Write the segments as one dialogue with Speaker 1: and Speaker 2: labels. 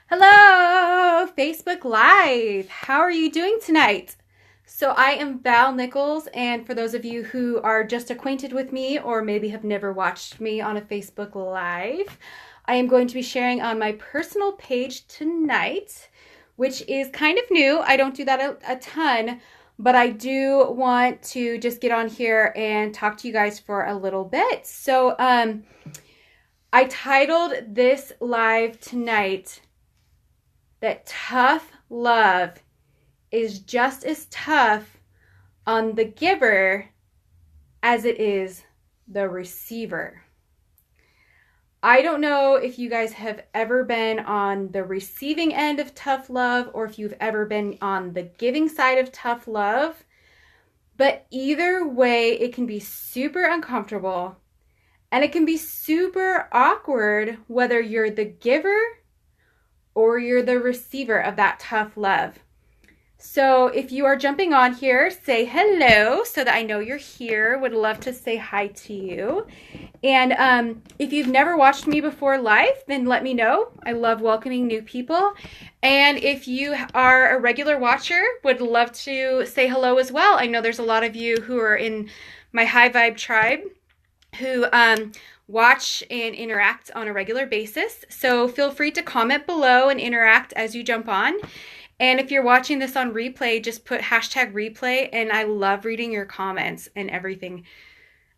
Speaker 1: Hello, Facebook Live. How are you doing tonight? So I am Val Nichols, and for those of you who are just acquainted with me or maybe have never watched me on a Facebook Live, I am going to be sharing on my personal page tonight, which is kind of new. I don't do that a ton, but I do want to just get on here and talk to you guys for a little bit. So I titled this live tonight that tough love is just as tough on the giver as it is the receiver. I don't know if you guys have ever been on the receiving end of tough love or if you've ever been on the giving side of tough love, but either way, it can be super uncomfortable and it can be super awkward whether you're the giver or you're the receiver of that tough love. So if you are jumping on here, say hello so that I know you're here. Would love to say hi to you. And if you've never watched me before live, then let me know. I love welcoming new people. And if you are a regular watcher, would love to say hello as well. I know there's a lot of you who are in my High Vibe tribe who watch and interact on a regular basis. So feel free to comment below and interact as you jump on. And if you're watching this on replay, just put hashtag replay, and I love reading your comments and everything.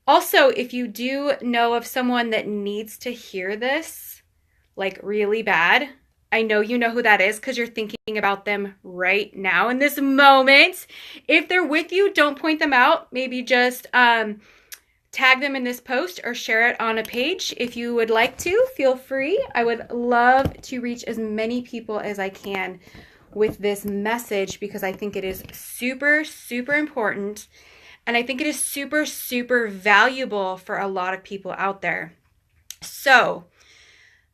Speaker 1: Also, if you do know of someone that needs to hear this, like really bad, I know you know who that is because you're thinking about them right now in this moment. If they're with you, don't point them out. Maybe just tag them in this post or share it on a page. If you would like to, feel free. I would love to reach as many people as I can with this message because I think it is super, super important. And I think it is super, super valuable for a lot of people out there. So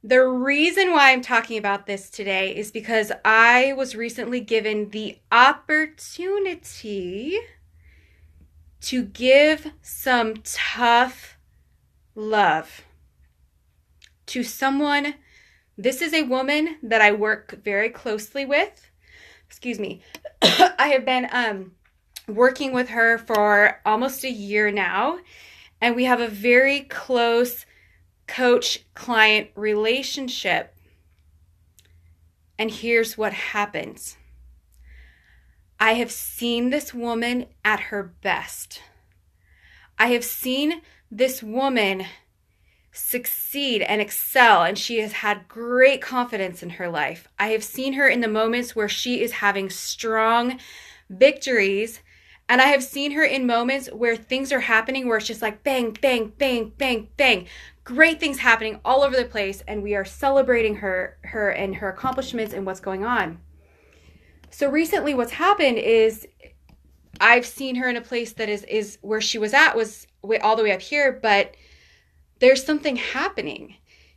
Speaker 1: the reason why I'm talking about this today is because I was recently given the opportunity to give some tough love to someone. This is a woman that I work very closely with. Excuse me. I have been working with her for almost a year now, and we have a very close coach-client relationship. And here's what happens. I have seen this woman at her best. I have seen this woman succeed and excel, and she has had great confidence in her life. I have seen her in the moments where she is having strong victories, and I have seen her in moments where things are happening where it's just like bang, bang, bang, bang, bang. Great things happening all over the place, and we are celebrating her and her accomplishments and what's going on. So recently what's happened is I've seen her in a place that is where she was at was all the way up here, but there's something happening.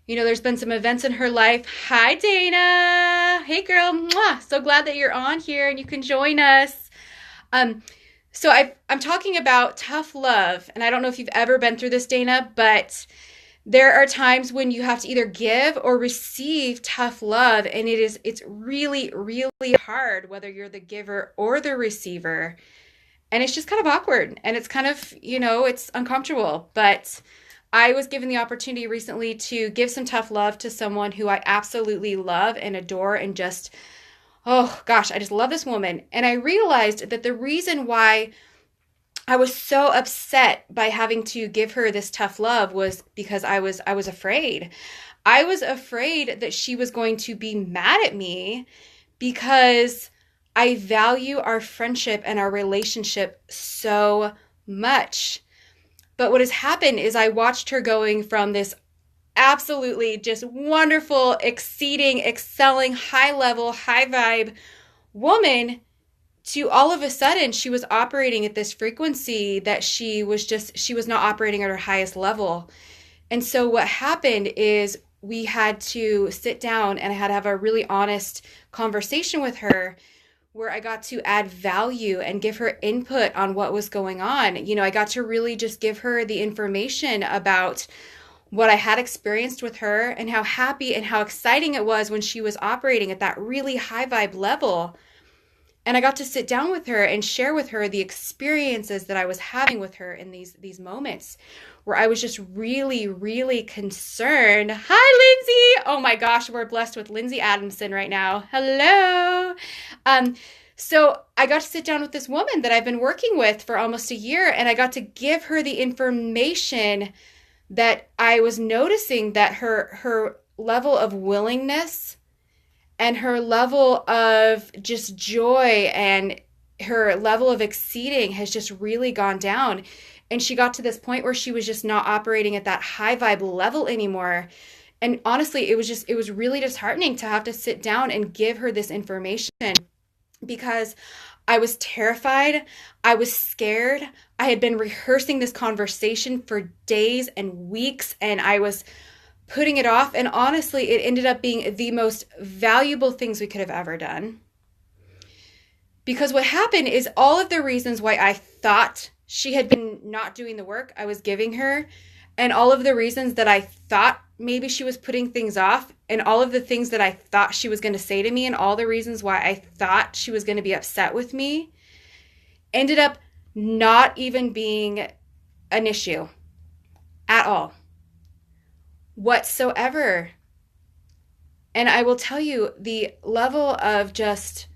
Speaker 1: You know, there's been some events in her life. Hi, Dana. Hey, girl. Mwah. So glad that you're on here and you can join us. So I'm talking about tough love, and I don't know if you've ever been through this, Dana, but there are times when you have to either give or receive tough love, and it's really, really hard whether you're the giver or the receiver. And it's just kind of awkward, and it's kind of, it's uncomfortable. But I was given the opportunity recently to give some tough love to someone who I absolutely love and adore and just, oh gosh, I just love this woman. And I realized that the reason why I was so upset by having to give her this tough love was because I was afraid. I was afraid that she was going to be mad at me because I value our friendship and our relationship so much. But what has happened is I watched her going from this absolutely just wonderful, exceeding, excelling, high level, high vibe woman to all of a sudden she was operating at this frequency that she was not operating at her highest level. And so what happened is we had to sit down and I had to have a really honest conversation with her where I got to add value and give her input on what was going on. I got to really just give her the information about what I had experienced with her and how happy and how exciting it was when she was operating at that really high vibe level. And I got to sit down with her and share with her the experiences that I was having with her in these moments where I was just really, really concerned. Hi, Lindsay. Oh my gosh, we're blessed with Lindsay Adamson right now. Hello. So I got to sit down with this woman that I've been working with for almost a year, and I got to give her the information that I was noticing that her level of willingness and her level of just joy and her level of exceeding has just really gone down. And she got to this point where she was just not operating at that high vibe level anymore. And honestly, it was really disheartening to have to sit down and give her this information, because I was terrified. I was scared. I had been rehearsing this conversation for days and weeks, and I was putting it off. And honestly, it ended up being the most valuable things we could have ever done. Because what happened is all of the reasons why I thought she had been not doing the work I was giving her, and all of the reasons that I thought maybe she was putting things off, and all of the things that I thought she was going to say to me, and all the reasons why I thought she was going to be upset with me, ended up not even being an issue at all. Whatsoever. And I will tell you, the level of just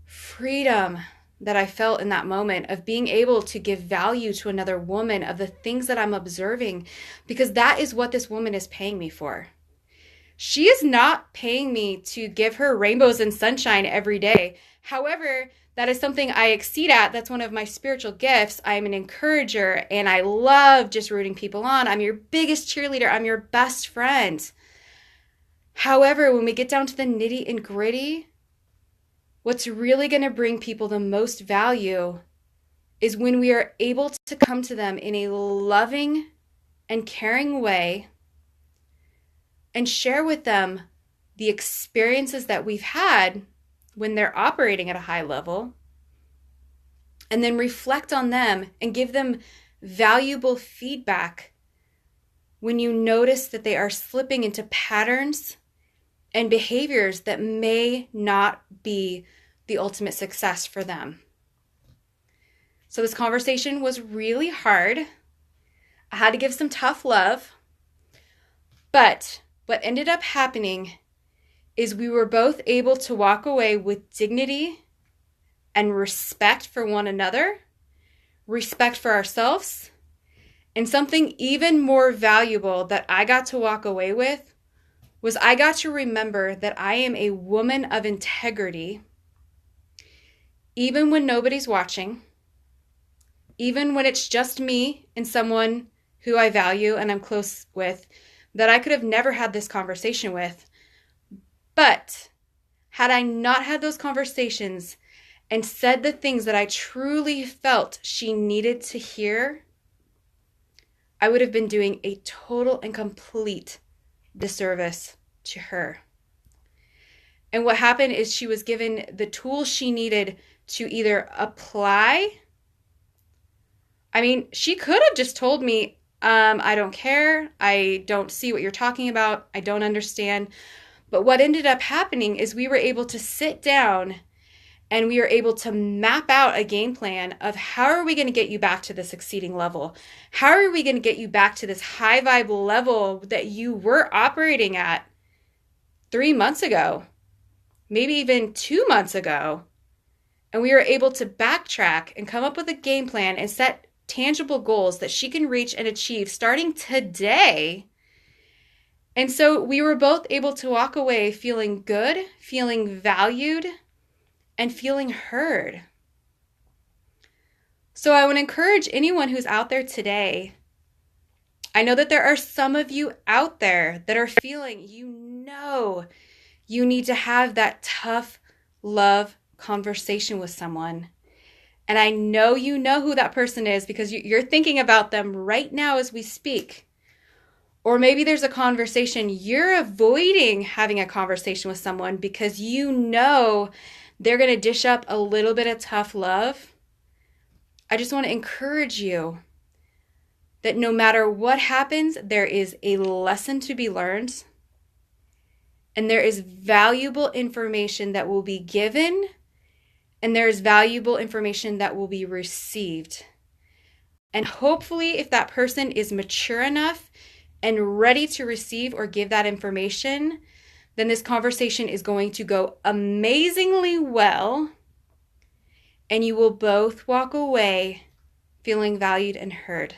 Speaker 1: freedom that I felt in that moment of being able to give value to another woman of the things that I'm observing, because that is what this woman is paying me for. She is not paying me to give her rainbows and sunshine every day. However, that is something I exceed at. That's one of my spiritual gifts. I'm an encourager, and I love just rooting people on. I'm your biggest cheerleader. I'm your best friend. However, when we get down to the nitty and gritty, what's really going to bring people the most value is when we are able to come to them in a loving and caring way and share with them the experiences that we've had when they're operating at a high level, and then reflect on them and give them valuable feedback when you notice that they are slipping into patterns and behaviors that may not be the ultimate success for them. So this conversation was really hard. I had to give some tough love, but what ended up happening is we were both able to walk away with dignity and respect for one another, respect for ourselves, and something even more valuable that I got to walk away with was I got to remember that I am a woman of integrity, even when nobody's watching, even when it's just me and someone who I value and I'm close with, that I could have never had this conversation with. But had I not had those conversations and said the things that I truly felt she needed to hear, I would have been doing a total and complete disservice to her. And what happened is she was given the tools she needed to either apply. I mean, she could have just told me, I don't care. I don't see what you're talking about. I don't understand. But what ended up happening is we were able to sit down and we were able to map out a game plan of how are we going to get you back to this exceeding level? How are we going to get you back to this high vibe level that you were operating at 3 months ago, maybe even 2 months ago? And we were able to backtrack and come up with a game plan and set tangible goals that she can reach and achieve starting today. And so we were both able to walk away feeling good, feeling valued, and feeling heard. So I would encourage anyone who's out there today. I know that there are some of you out there that are feeling, you need to have that tough love conversation with someone. And I know you know who that person is because you're thinking about them right now as we speak. Or maybe there's a conversation you're avoiding having a conversation with someone because you know they're going to dish up a little bit of tough love. I just want to encourage you. that no matter what happens, there is a lesson to be learned, and there is valuable information that will be given, and there is valuable information that will be received. And hopefully, if that person is mature enough and ready to receive or give that information, then this conversation is going to go amazingly well, and you will both walk away feeling valued and heard.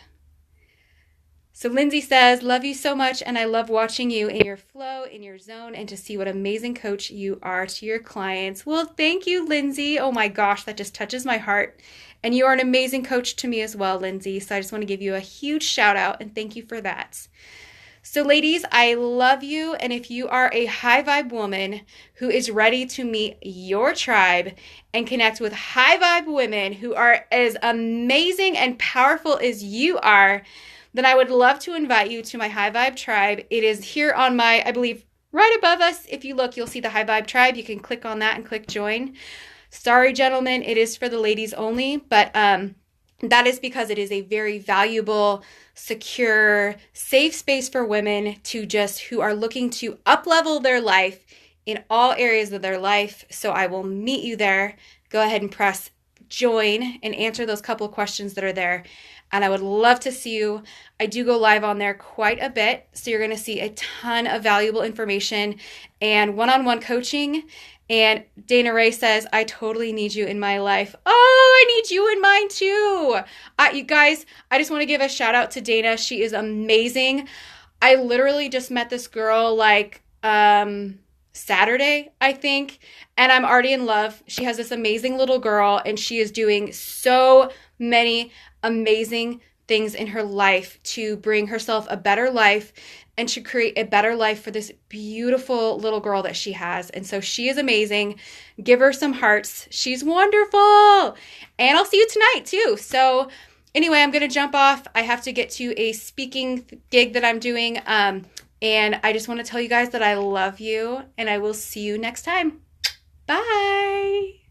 Speaker 1: So Lindsay says, love you so much, and I love watching you in your flow, in your zone, and to see what amazing coach you are to your clients. Well, thank you, Lindsay. Oh my gosh, that just touches my heart. And you are an amazing coach to me as well, Lindsay. So I just want to give you a huge shout out and thank you for that. So ladies, I love you. And if you are a high vibe woman who is ready to meet your tribe and connect with high vibe women who are as amazing and powerful as you are, then I would love to invite you to my High Vibe Tribe. It is here on my, I believe, right above us. If you look, you'll see the High Vibe Tribe. You can click on that and click join. Sorry, gentlemen, it is for the ladies only, but that is because it is a very valuable, secure, safe space for women who are looking to up-level their life in all areas of their life. So I will meet you there. Go ahead and press join and answer those couple of questions that are there. And I would love to see you. I do go live on there quite a bit. So you're going to see a ton of valuable information and one-on-one coaching. And Dana Ray says, I totally need you in my life. Oh, I need you in mine too. You guys, I just want to give a shout out to Dana. She is amazing. I literally just met this girl like Saturday, I think, and I'm already in love. She has this amazing little girl, and she is doing so many amazing things in her life to bring herself a better life and to create a better life for this beautiful little girl that she has. And so she is amazing. Give her some hearts. She's wonderful. And I'll see you tonight too. So anyway, I'm going to jump off. I have to get to a speaking gig that I'm doing. And I just want to tell you guys that I love you, and I will see you next time. Bye.